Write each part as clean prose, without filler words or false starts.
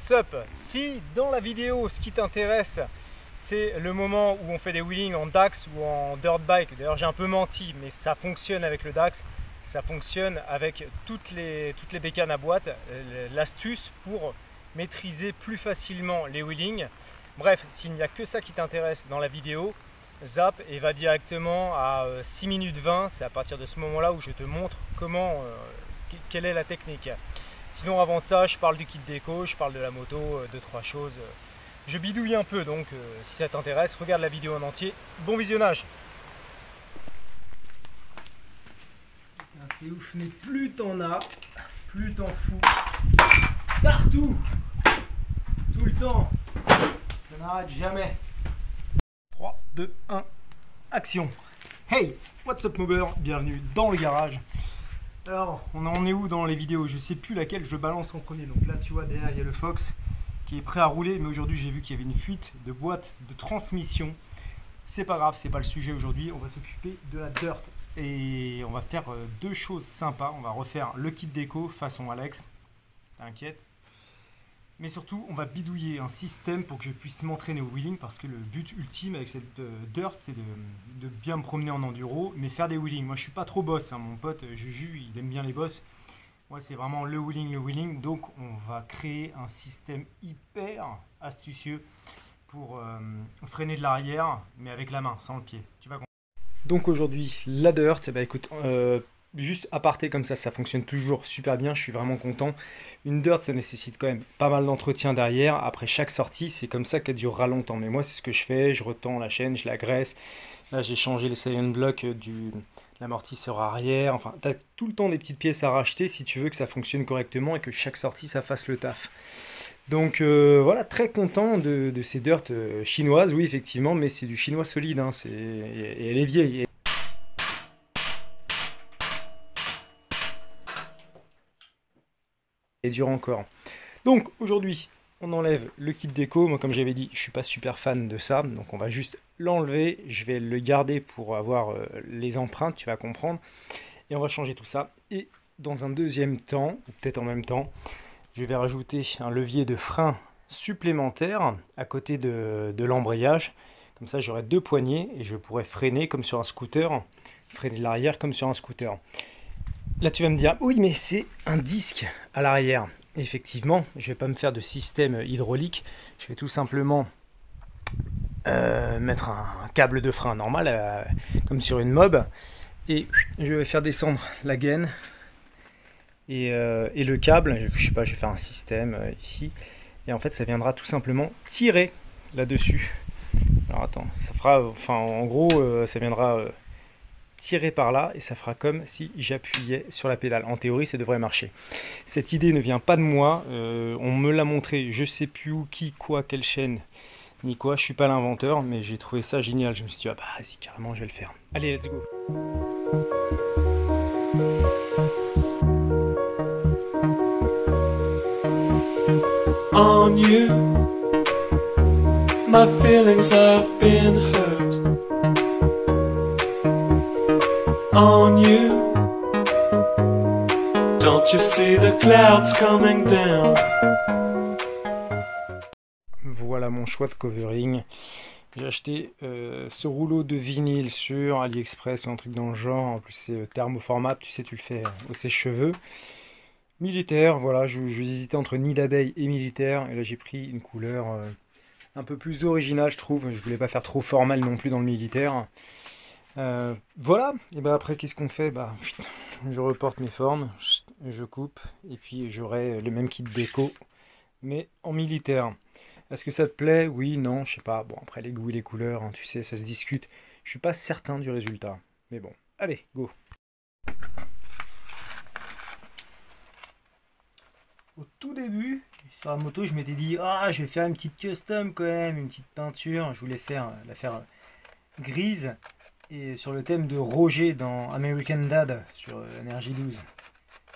what's up? Si dans la vidéo ce qui t'intéresse c'est le moment où on fait des wheelings en DAX ou en dirt bike, d'ailleurs j'ai un peu menti mais ça fonctionne avec le DAX, ça fonctionne avec toutes les bécanes à boîte, l'astuce pour maîtriser plus facilement les wheelings. Bref, s'il n'y a que ça qui t'intéresse dans la vidéo, zappe et va directement à 6 minutes 20, c'est à partir de ce moment là où je te montre comment, quelle est la technique. Sinon avant ça, je parle du kit déco, je parle de la moto, deux trois choses. Je bidouille un peu, donc si ça t'intéresse, regarde la vidéo en entier. Bon visionnage. C'est ouf, mais plus t'en as, plus t'en fous. Partout, tout le temps. Ça n'arrête jamais. 3, 2, 1, action. Hey, what's up mober, bienvenue dans le garage. Alors, on en est où dans les vidéos? Je sais plus laquelle je balance en premier. Donc là, tu vois, derrière, il y a le Fox qui est prêt à rouler. Mais aujourd'hui, j'ai vu qu'il y avait une fuite de boîte de transmission. C'est pas grave, c'est pas le sujet aujourd'hui. On va s'occuper de la dirt. Et on va faire deux choses sympas. On va refaire le kit déco façon Alex. T'inquiète. Mais surtout, on va bidouiller un système pour que je puisse m'entraîner au wheeling, parce que le but ultime avec cette dirt, c'est de bien me promener en enduro, mais faire des wheelings. Moi, je suis pas trop boss, hein. Mon pote Juju, il aime bien les boss. Moi, c'est vraiment le wheeling. Donc, on va créer un système hyper astucieux pour freiner de l'arrière, mais avec la main, sans le pied. Tu vas comprendre. Donc aujourd'hui, la dirt, bah écoute, juste aparté comme ça fonctionne toujours super bien, je suis vraiment content. Une dirt, ça nécessite quand même pas mal d'entretien derrière, après chaque sortie, c'est comme ça qu'elle durera longtemps. Mais moi, c'est ce que je fais, je retends la chaîne, je la graisse. Là, j'ai changé les silent blocks de l'amortisseur arrière. Enfin, tu as tout le temps des petites pièces à racheter si tu veux que ça fonctionne correctement et que chaque sortie, ça fasse le taf. Donc voilà, très content de ces dirt chinoises, oui effectivement, mais c'est du chinois solide, hein, et elle est vieille. Et dure encore. Donc aujourd'hui, on enlève le kit déco. Moi, comme j'avais dit, je suis pas super fan de ça, donc on va juste l'enlever. Je vais le garder pour avoir les empreintes, tu vas comprendre. Et on va changer tout ça. Et dans un deuxième temps, ou peut-être en même temps, je vais rajouter un levier de frein supplémentaire à côté de l'embrayage. Comme ça, j'aurai deux poignées et je pourrai freiner comme sur un scooter, freiner de l'arrière comme sur un scooter. Là, tu vas me dire, oui, mais c'est un disque à l'arrière. Effectivement, je ne vais pas me faire de système hydraulique. Je vais tout simplement mettre un câble de frein normal, comme sur une mob. Et je vais faire descendre la gaine et le câble. Je sais pas, je vais faire un système ici. Et en fait, ça viendra tout simplement tirer là-dessus. Alors attends, ça fera, enfin en gros, ça viendra tirer par là et ça fera comme si j'appuyais sur la pédale. En théorie, ça devrait marcher. Cette idée ne vient pas de moi. On me l'a montré, je sais plus où, qui, quoi, quelle chaîne, ni quoi. Je suis pas l'inventeur, mais j'ai trouvé ça génial. Je me suis dit, ah bah vas-y, carrément, je vais le faire. Allez, let's go. On you, my feelings have been hurt. On you, don't you see the clouds coming down? Voilà mon choix de covering. J'ai acheté ce rouleau de vinyle sur AliExpress ou un truc dans le genre. En plus c'est thermoformable, tu sais, tu le fais au sèche-cheveux. Militaire, voilà, j'hésitais entre nid d'abeille et militaire. Et là j'ai pris une couleur un peu plus originale, je trouve. Je voulais pas faire trop formal non plus dans le militaire. Voilà, et bah après qu'est-ce qu'on fait? Bah je reporte mes formes, je coupe et puis j'aurai le même kit déco mais en militaire. Est-ce que ça te plaît? Oui, non, je sais pas. Bon, après les goûts et les couleurs, hein, tu sais, ça se discute. Je suis pas certain du résultat, mais bon, allez, go. Au tout début, sur la moto, je m'étais dit, ah, je vais faire une petite custom quand même, une petite peinture. Je voulais la faire grise. Et sur le thème de Roger dans American Dad sur Energy 12.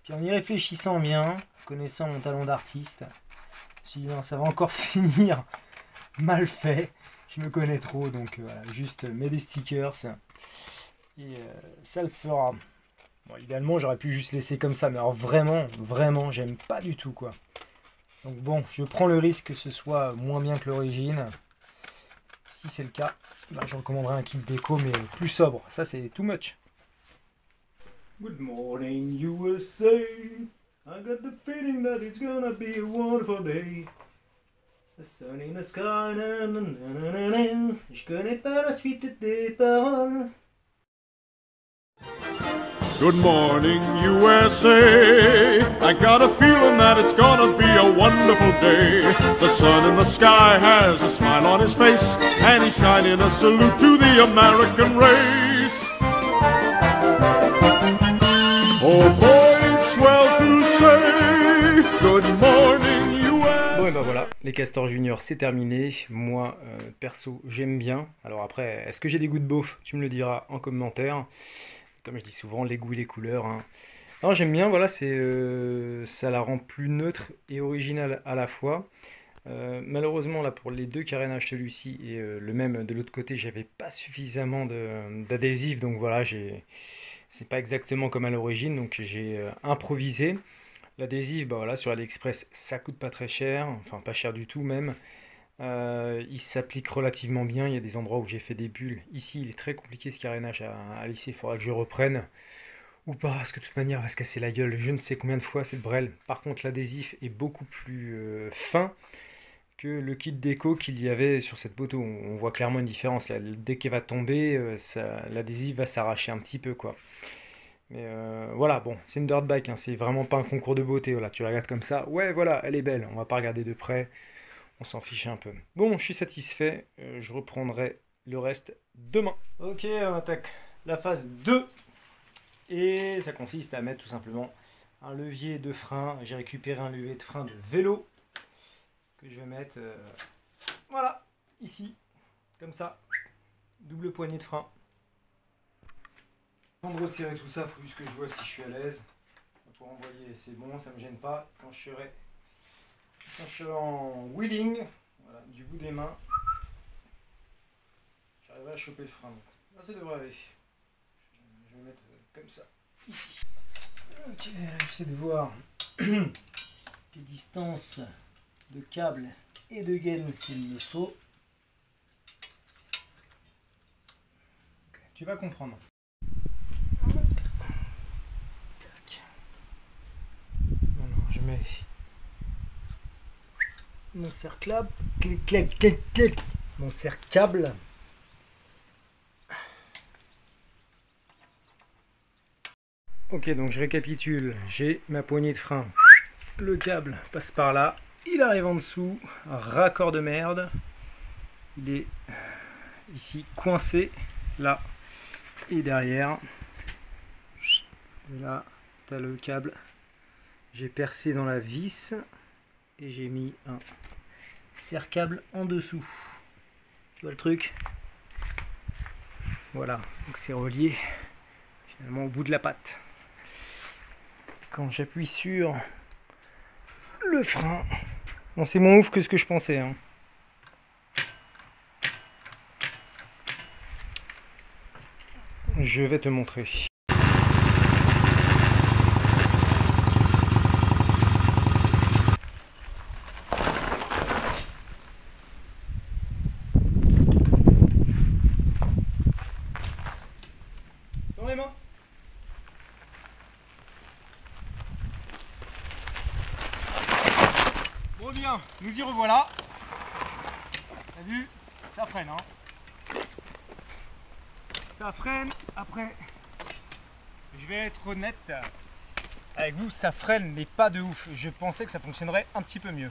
Puis en y réfléchissant bien, connaissant mon talent d'artiste, je me suis dit non, ça va encore finir mal fait. Je me connais trop, donc voilà, juste mets des stickers et ça le fera. Bon, idéalement, j'aurais pu juste laisser comme ça, mais alors vraiment, j'aime pas du tout quoi. Donc bon, je prends le risque que ce soit moins bien que l'origine. Si c'est le cas, bah, je recommanderais un kit déco mais plus sobre. Ça c'est too much. Good morning USA. I got the feeling that it's gonna be a wonderful day. The sun in the sky, na, na, na, na, na. Je connais pas la suite des paroles. Good morning, USA. I got a feeling that it's gonna be a wonderful day. The sun in the sky has a smile on his face, and he's shining a salute to the American race. Oh boy, it's swell to say good morning, USA. Bon et bah voilà, les Castors Juniors c'est terminé. Moi, perso, j'aime bien. Alors après, est-ce que j'ai des goûts de beauf? Tu me le diras en commentaire. Comme je dis souvent, les goûts et les couleurs. Hein. Alors j'aime bien, voilà, ça la rend plus neutre et originale à la fois. Malheureusement, là, pour les deux carénages, celui-ci et le même de l'autre côté, j'avais pas suffisamment d'adhésif. Donc voilà, c'est pas exactement comme à l'origine. Donc j'ai improvisé. L'adhésif, bah voilà, sur AliExpress, ça coûte pas très cher. Enfin, pas cher du tout même. Il s'applique relativement bien, il y a des endroits où j'ai fait des bulles. Ici, il est très compliqué ce carénage à lisser, il faudra que je reprenne. Ou pas, parce que de toute manière, il va se casser la gueule je ne sais combien de fois cette brelle. Par contre, l'adhésif est beaucoup plus fin que le kit déco qu'il y avait sur cette moto. On voit clairement une différence. Là, dès qu'elle va tomber, l'adhésif va s'arracher un petit peu, quoi. Mais voilà, bon, c'est une dirt bike, hein, c'est vraiment pas un concours de beauté. Voilà, tu la regardes comme ça, ouais, voilà, elle est belle, on va pas regarder de près. On s'en fiche un peu. Bon, je suis satisfait. Je reprendrai le reste demain. Ok, on attaque la phase 2. Et ça consiste à mettre tout simplement un levier de frein. J'ai récupéré un levier de frein de vélo que je vais mettre voilà, ici, comme ça. Double poignée de frein. Avant de resserrer tout ça, il faut juste que je vois si je suis à l'aise. Pour envoyer, c'est bon, ça ne me gêne pas. Quand je serai en wheeling, voilà, du bout des mains, j'arriverai à choper le frein. Là, ça devrait aller. Je vais mettre comme ça, ici. Ok, j'essaie de voir les distances de câble et de gaine qu'il me faut. Okay, tu vas comprendre. Tac. Maintenant, je mets mon serre-câble, mon serre-câble. Ok, donc je récapitule, j'ai ma poignée de frein, le câble passe par là, il arrive en dessous, un raccord de merde, il est ici coincé, là et derrière, et là tu as le câble, j'ai percé dans la vis et j'ai mis un serre-câble en dessous. Tu vois le truc? Voilà, donc c'est relié finalement au bout de la patte. Quand j'appuie sur le frein, bon, c'est moins ouf que ce que je pensais. Hein. Je vais te montrer. Dans les mains. Bon bien, nous y revoilà. T'as vu? Ça freine, hein. Ça freine. Après, je vais être honnête avec vous, ça freine, mais pas de ouf. Je pensais que ça fonctionnerait un petit peu mieux.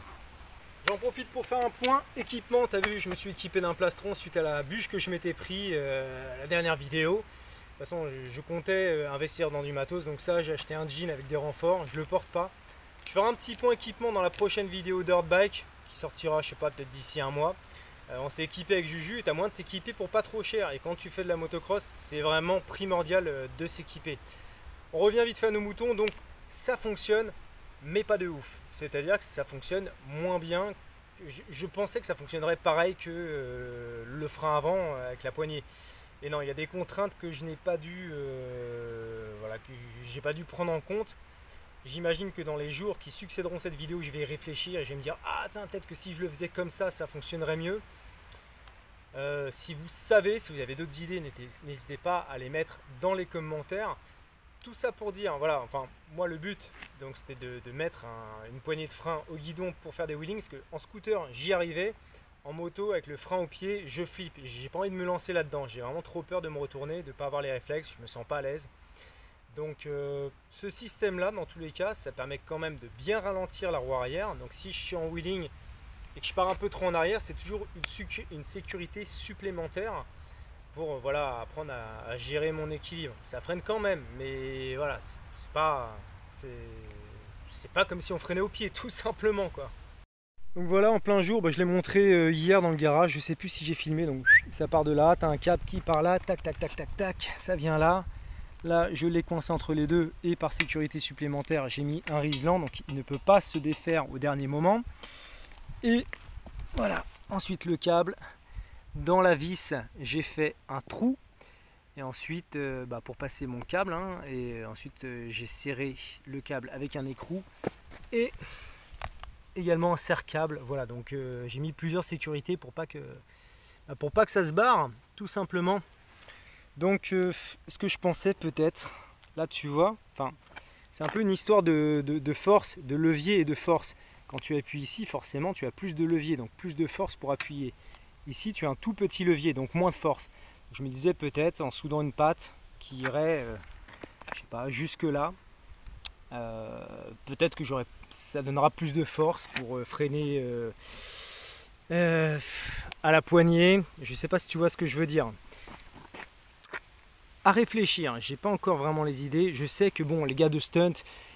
J'en profite pour faire un point équipement. T'as vu, je me suis équipé d'un plastron suite à la bûche que je m'étais pris à la dernière vidéo. De toute façon, je comptais investir dans du matos, donc ça, j'ai acheté un jean avec des renforts, je le porte pas. Je ferai un petit point équipement dans la prochaine vidéo Dirt Bike, qui sortira, je sais pas, peut-être d'ici un mois. On s'est équipé avec Juju, et t'as moyen de t'équiper pour pas trop cher. Et quand tu fais de la motocross, c'est vraiment primordial de s'équiper. On revient vite fait à nos moutons, donc ça fonctionne, mais pas de ouf. C'est-à-dire que ça fonctionne moins bien. Je pensais que ça fonctionnerait pareil que le frein avant avec la poignée. Et non, il y a des contraintes que je n'ai pas dû, voilà, que j'ai pas dû prendre en compte. j'imagine que dans les jours qui succéderont cette vidéo, je vais y réfléchir et je vais me dire ah attends, peut-être que si je le faisais comme ça fonctionnerait mieux. Si vous savez, si vous avez d'autres idées, n'hésitez pas à les mettre dans les commentaires. Tout ça pour dire, voilà, enfin moi le but donc c'était de mettre une poignée de frein au guidon pour faire des wheelings, parce qu'en scooter j'y arrivais, en moto avec le frein au pied je flippe, j'ai pas envie de me lancer là-dedans, j'ai vraiment trop peur de me retourner, de ne pas avoir les réflexes, je me sens pas à l'aise. Donc ce système là dans tous les cas ça permet quand même de bien ralentir la roue arrière, donc si je suis en wheeling et que je pars un peu trop en arrière, c'est toujours une sécurité supplémentaire pour voilà, apprendre à gérer mon équilibre. Ça freine quand même, mais voilà, c'est pas comme si on freinait au pied, tout simplement quoi. Donc voilà, en plein jour, je l'ai montré hier dans le garage, je sais plus si j'ai filmé, donc ça part de là, tu as un câble qui part là, tac tac tac tac tac, ça vient là. Là, je l'ai coincé entre les deux et par sécurité supplémentaire, j'ai mis un riselant, donc il ne peut pas se défaire au dernier moment. Et voilà, ensuite le câble. Dans la vis, j'ai fait un trou et ensuite pour passer mon câble et ensuite j'ai serré le câble avec un écrou et également un serre-câble. Voilà, donc j'ai mis plusieurs sécurités pour pas que ça se barre, tout simplement. Donc ce que je pensais peut-être, là tu vois, enfin c'est un peu une histoire de force, de levier et de force. Quand tu appuies ici, forcément tu as plus de levier, donc plus de force pour appuyer. Ici, tu as un tout petit levier, donc moins de force. Je me disais peut-être en soudant une patte qui irait, je sais pas, jusque là. Peut-être que ça donnera plus de force pour freiner à la poignée. Je ne sais pas si tu vois ce que je veux dire. À réfléchir, j'ai pas encore vraiment les idées. Je sais que bon, les gars de stunt,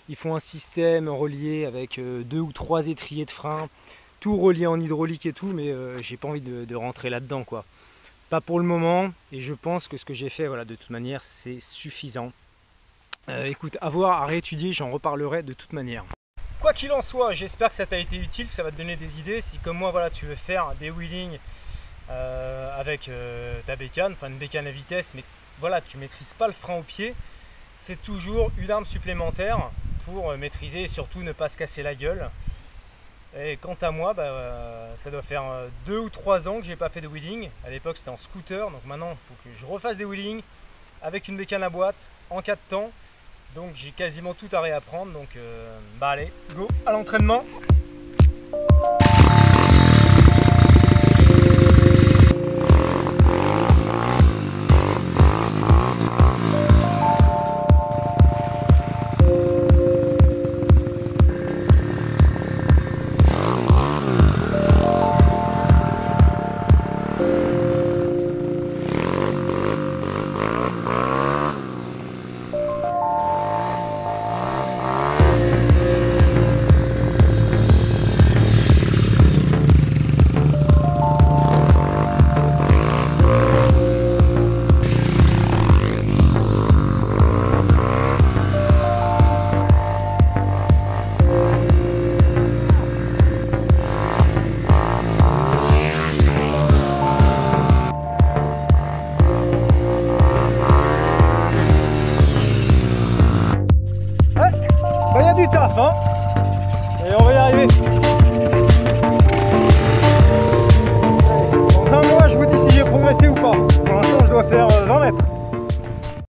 ils font un système relié avec 2 ou 3 étriers de frein. Tout relié en hydraulique et tout, mais j'ai pas envie de rentrer là-dedans quoi. Pas pour le moment, et je pense que ce que j'ai fait, voilà, de toute manière, c'est suffisant. Écoute, à voir, à réétudier, j'en reparlerai de toute manière. Quoi qu'il en soit, j'espère que ça t'a été utile, que ça va te donner des idées. Si comme moi, voilà, tu veux faire des wheelings avec ta bécane, enfin une bécane à vitesse, mais voilà, tu maîtrises pas le frein au pied, c'est toujours une arme supplémentaire pour maîtriser et surtout ne pas se casser la gueule. Et quant à moi, ça doit faire 2 ou 3 ans que j'ai pas fait de wheeling. À l'époque c'était en scooter, donc maintenant il faut que je refasse des wheelings avec une bécane à boîte en 4 temps. Donc j'ai quasiment tout à réapprendre, donc allez, go à l'entraînement. Hein, et on va y arriver. Dans un mois, je vous dis si j'ai progressé ou pas. Pour l'instant, je dois faire 20 mètres.